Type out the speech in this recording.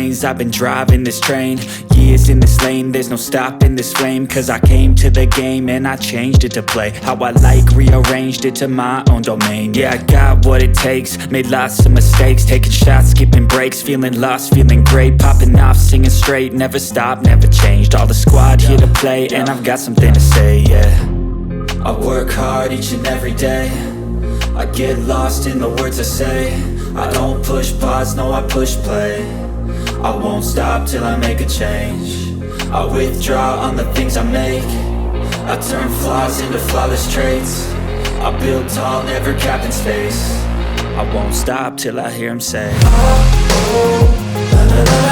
lanes, I've been driving this train. Years in this lane, there's no stopping this flame. Cause I came to the game and I changed it to play how I like, rearranged it to my own domain. Yeah, I got what it takes, made lots of mistakes, taking shots, skipping breaks, feeling lost, feeling great, popping off, singing straight, never stopped, never changed. All the squad here to play, and I've got something to say, yeah. I work hard each and every day, I get lost in the words I say. I don't push pause, no I push play. I won't stop till I make a change. I withdraw on the things I make. I turn flaws into flawless traits. I build tall, never capped in space. I won't stop till I hear him say, oh, oh, la, la, la.